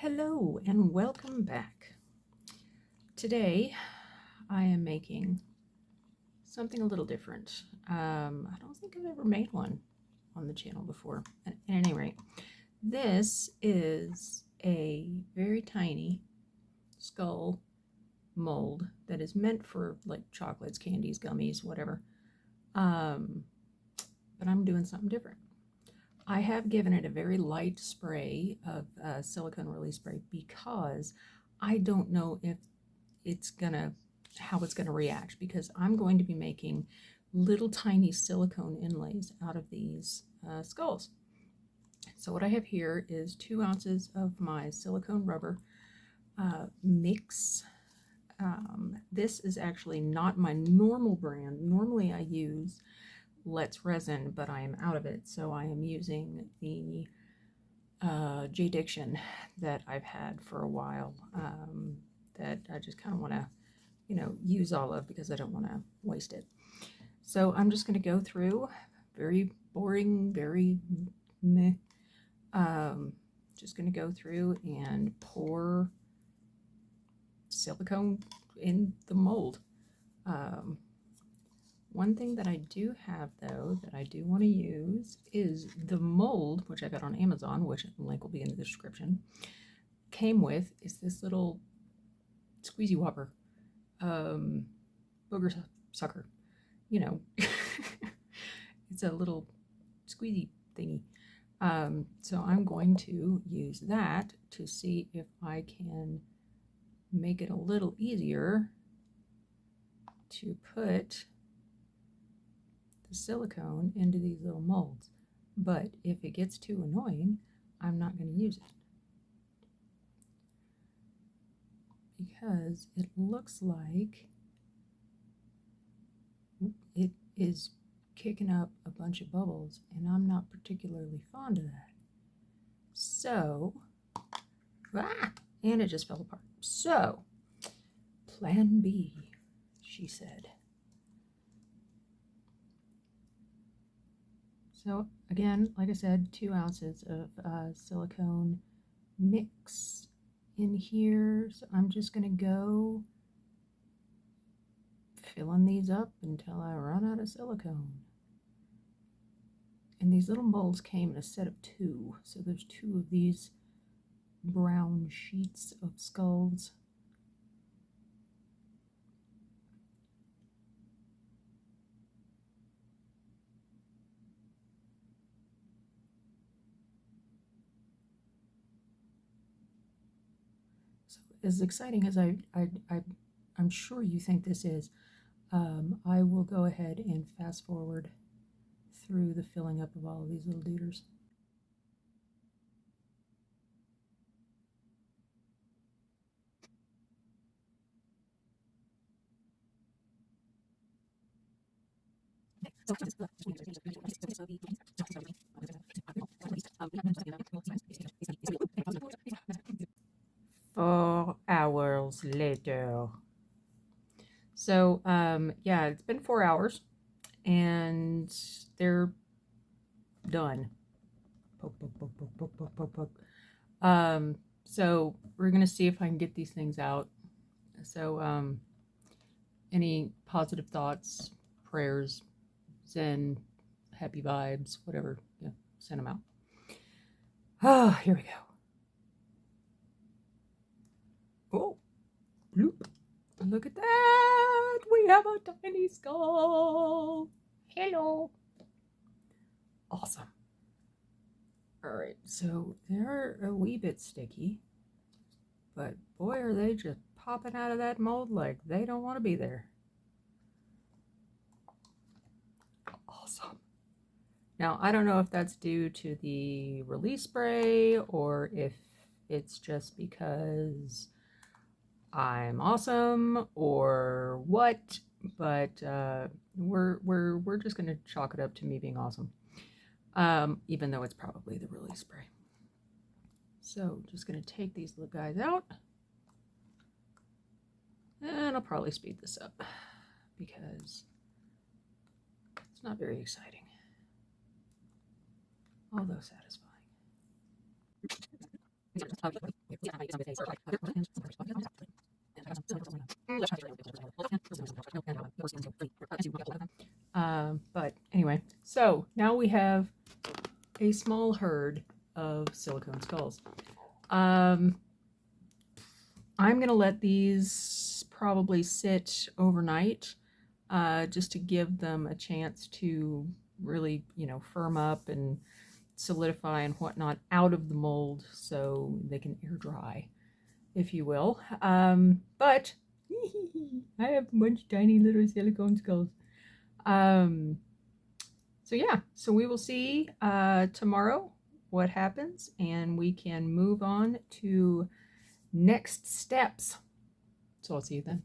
Hello and welcome back. Today I am making something a little different. I don't think I've ever made one on the channel before. At any rate, this is a very tiny skull mold that is meant for like chocolates, candies, gummies, whatever. But I'm doing something different. I have given it a very light spray of silicone release spray because I don't know if how it's gonna react, because I'm going to be making little tiny silicone inlays out of these skulls. So what I have here is 2 ounces of my silicone rubber mix. This is actually not my normal brand. Normally I use Let's Resin, but I am out of it, so I am using the J Diction that I've had for a while, that I just kind of want to, use all of because I don't want to waste it. So I'm just going to go through, very boring, very meh, just going to go through and pour silicone in the mold. One thing that I do have, though, that I do want to use is the mold, which I got on Amazon, which the link will be in the description. Came with is this little squeezy whopper, booger sucker. It's a little squeezy thingy. So I'm going to use that to see if I can make it a little easier to put the silicone into these little molds. But if it gets too annoying, I'm not going to use it, because it looks like it is kicking up a bunch of bubbles, and I'm not particularly fond of that. So, and it just fell apart. So, plan B, she said. So again, like I said, 2 ounces of silicone mix in here. So I'm just going to go filling these up until I run out of silicone. And these little molds came in a set of 2. So there's 2 of these brown sheets of skulls. So as exciting as I'm sure you think this is, I will go ahead and fast forward through the filling up of all of these little duders. Four hours later. So, yeah, it's been 4 hours, and they're done. Poke, poke, poke, poke, poke, poke, poke, poke. So we're gonna see if I can get these things out. So, any positive thoughts, prayers, Zen, happy vibes, whatever, yeah, send them out. Oh, here we go. Oh, bloop. Look at that. We have a tiny skull. Hello. Awesome. All right, so they're a wee bit sticky, but boy, are they just popping out of that mold like they don't want to be there. Awesome. Now, I don't know if that's due to the release spray or if it's just because I'm awesome or what, but we're just gonna chalk it up to me being awesome, even though it's probably the release spray. So just gonna take these little guys out, and I'll probably speed this up because it's not very exciting, although satisfying. But anyway, so now we have a small herd of silicone skulls. I'm going to let these probably sit overnight just to give them a chance to really, firm up and solidify and whatnot out of the mold so they can air dry, if you will. But I have a bunch of tiny little silicone skulls. So yeah, so we will see tomorrow what happens, and we can move on to next steps. So I'll see you then.